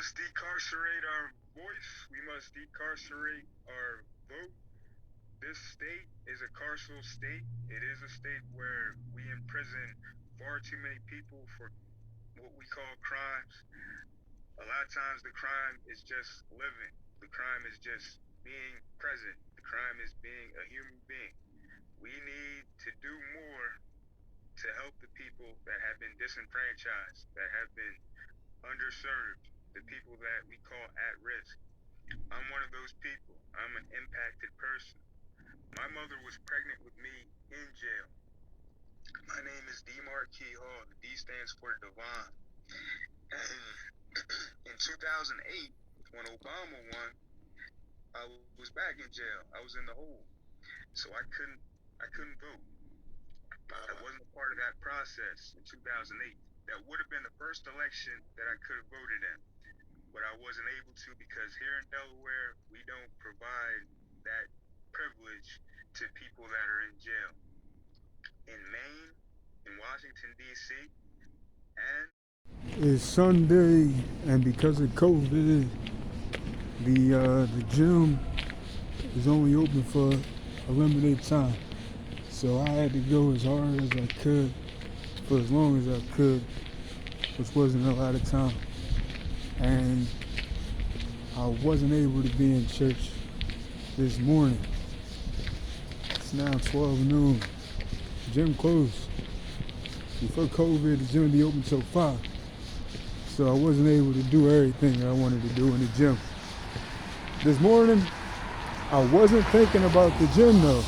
must decarcerate our voice. We must decarcerate our vote. This state is a carceral state. It is a state where we imprison far too many people for what we call crimes. A lot of times the crime is just living. The crime is just being present. The crime is being a human being. We need to do more to help the people that have been disenfranchised, that have been underserved, the people that we call at risk. I'm one of those people. I'm an impacted person. My mother was pregnant with me in jail. My name is D. Marquis Hall. The D stands for Divine. And in 2008, when Obama won, I was back in jail. I was in the hole. So I couldn't vote. I wasn't a part of that process in 2008. That would have been the first election that I could have voted in. But I wasn't able to because here in Delaware, we don't provide that privilege to people that are in jail. In Maine, in Washington, D.C., and It's Sunday, and because of COVID, the gym is only open for a limited time. So I had to go as hard as I could for as long as I could, which wasn't a lot of time. And I wasn't able to be in church this morning. It's now 12 noon. Gym closed. Before COVID, the gym would be open till 5. So I wasn't able to do everything I wanted to do in the gym. This morning, I wasn't thinking about the gym though.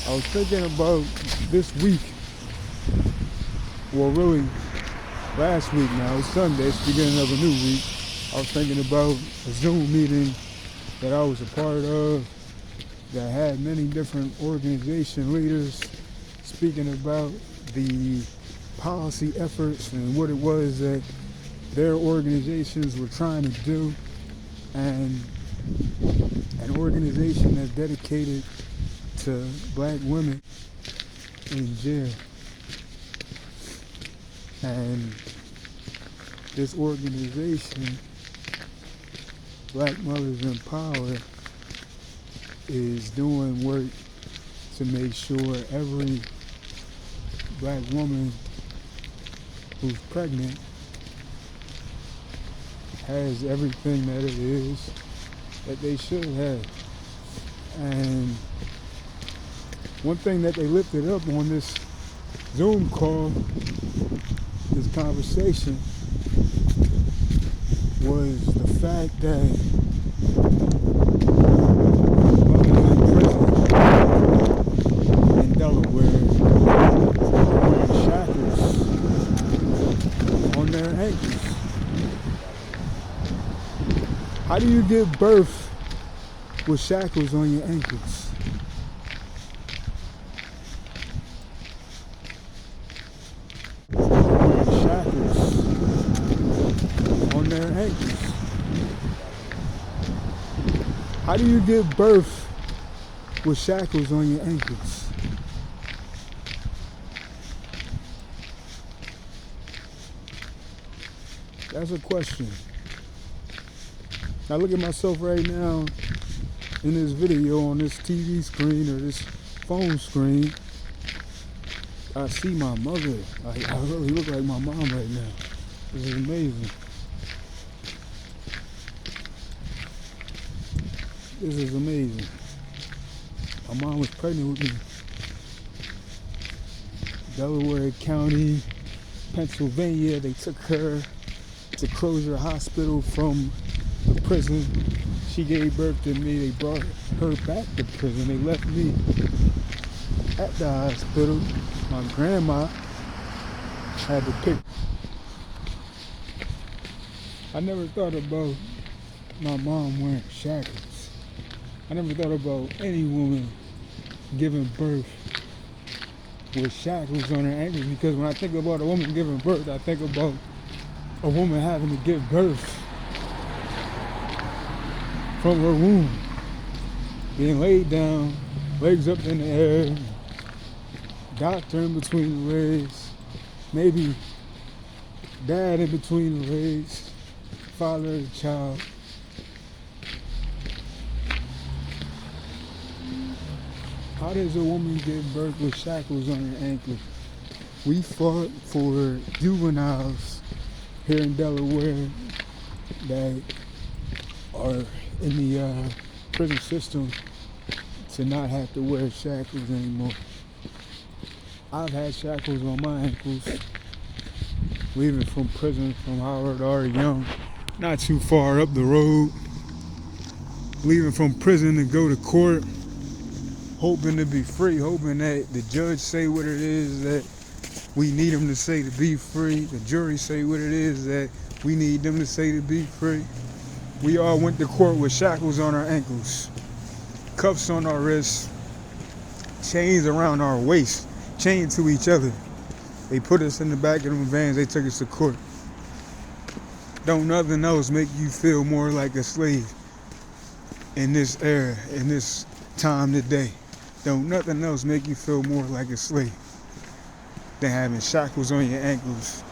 I was thinking about this week. Well, really, last week now. It's Sunday, it's the beginning of a new week. I was thinking about a Zoom meeting that I was a part of that had many different organization leaders speaking about the policy efforts and what it was that their organizations were trying to do, and an organization that's dedicated to black women in jail. And this organization, Black Mothers in Power, is doing work to make sure every black woman who's pregnant has everything that it is that they should have. And one thing that they lifted up on this Zoom call, this conversation, was the fact that mothers in prison in Delaware are wearing shackles on their ankles. How do you give birth with shackles on your ankles? Shackles on their ankles. How do you give birth with shackles on your ankles? That's a question. I look at myself right now in this video on this TV screen or this phone screen. I see my mother. I really look like my mom right now. This is amazing. This is amazing. My mom was pregnant with me. Delaware County, Pennsylvania. They took her to Crozier Hospital from the prison. She gave birth to me. They brought her back to prison. They left me at the hospital. My grandma had to pick. I never thought about my mom wearing shackles. I never thought about any woman giving birth with shackles on her ankles, because when I think about a woman giving birth, I think about a woman having to give birth from her womb, being laid down, legs up in the air, doctor in between the legs, maybe dad in between the legs, father of the child. How does a woman give birth with shackles on her ankles? We fought for juveniles here in Delaware that are in the prison system to not have to wear shackles anymore. I've had shackles on my ankles leaving from prison from Howard R. Young, not too far up the road, leaving from prison to go to court, hoping to be free, hoping that the judge say what it is that we need them to say to be free, the jury say what it is that we need them to say to be free. We all went to court with shackles on our ankles, cuffs on our wrists, chains around our waist, chained to each other. They put us in the back of them vans, they took us to court. Don't nothing else make you feel more like a slave in this era, in this time today. Don't nothing else make you feel more like a slave than having shackles on your ankles,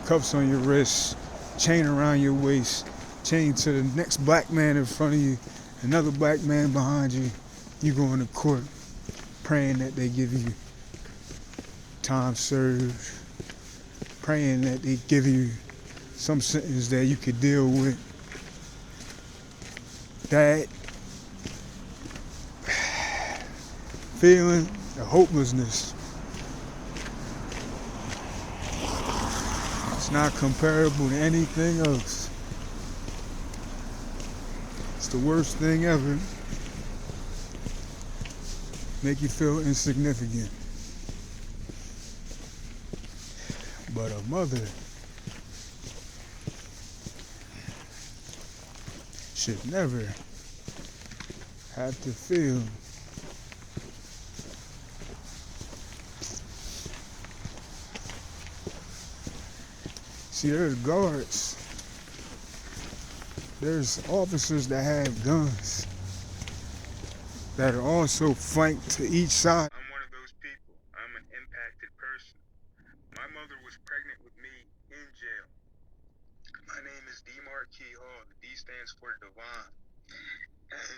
cuffs on your wrists, chain around your waist, chained to the next black man in front of you, another black man behind you. You going to court praying that they give you time served, praying that they give you some sentence that you could deal with. That feeling of hopelessness, it's not comparable to anything else. It's the worst thing ever. Make you feel insignificant. But a mother should never have to feel see, there's guards, there's officers that have guns that are also flanked to each side. I'm one of those people. I'm an impacted person. My mother was pregnant with me in jail. My name is D. Marquis Hall. The D stands for Divine. And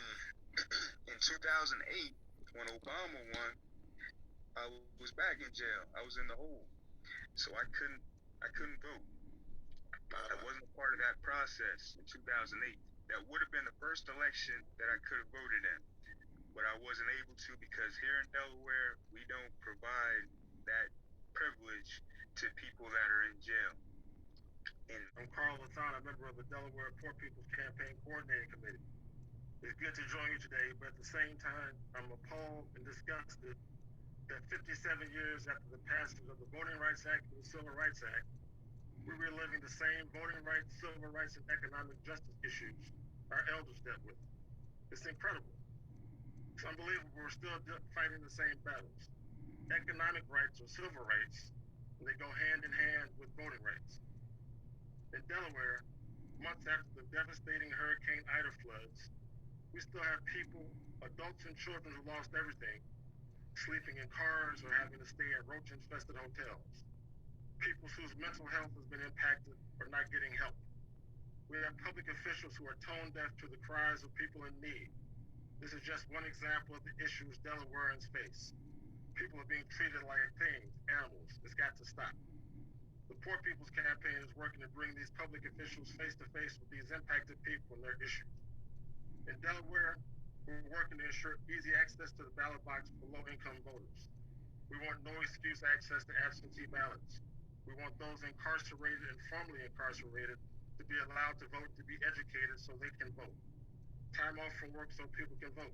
in 2008, when Obama won, I was back in jail. I was in the hole, so I couldn't vote. I wasn't a part of that process in 2008. That would have been the first election that I could have voted in, but I wasn't able to because here in Delaware we don't provide that privilege to people that are in jail. And I'm Carl Lathan, a member of the Delaware Poor People's Campaign Coordinating Committee. It's good to join you today, but at the same time, I'm appalled and disgusted that 57 years after the passage of the Voting Rights Act and the Civil Rights Act, we're reliving the same voting rights, civil rights, and economic justice issues our elders dealt with. It's incredible. It's unbelievable we're still fighting the same battles. Economic rights or civil rights, and they go hand in hand with voting rights. In Delaware, months after the devastating Hurricane Ida floods, we still have people, adults and children who lost everything, sleeping in cars or having to stay in roach-infested hotels. People whose mental health has been impacted or not getting help. We have public officials who are tone deaf to the cries of people in need. This is just one example of the issues Delawareans face. People are being treated like things, animals. It's got to stop. The Poor People's Campaign is working to bring these public officials face to face with these impacted people and their issues. In Delaware, we're working to ensure easy access to the ballot box for low-income voters. We want no excuse access to absentee ballots. We want those incarcerated and formerly incarcerated to be allowed to vote, to be educated so they can vote. Time off from work so people can vote.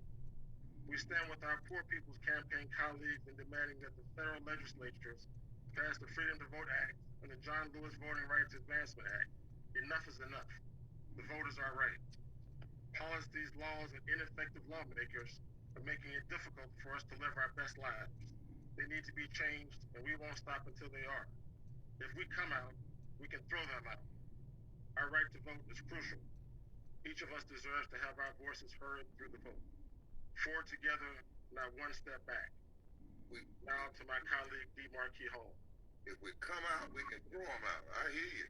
We stand with our Poor People's Campaign colleagues in demanding that the federal legislatures pass the Freedom to Vote Act and the John Lewis Voting Rights Advancement Act. Enough is enough. The voters are right. Policies, laws, and ineffective lawmakers are making it difficult for us to live our best lives. They need to be changed, and we won't stop until they are. If we come out, we can throw them out. Our right to vote is crucial. Each of us deserves to have our voices heard through the vote. Forward together, not one step back. Now to my colleague, D. Marquis Hall. If we come out, we can throw them out. I hear you.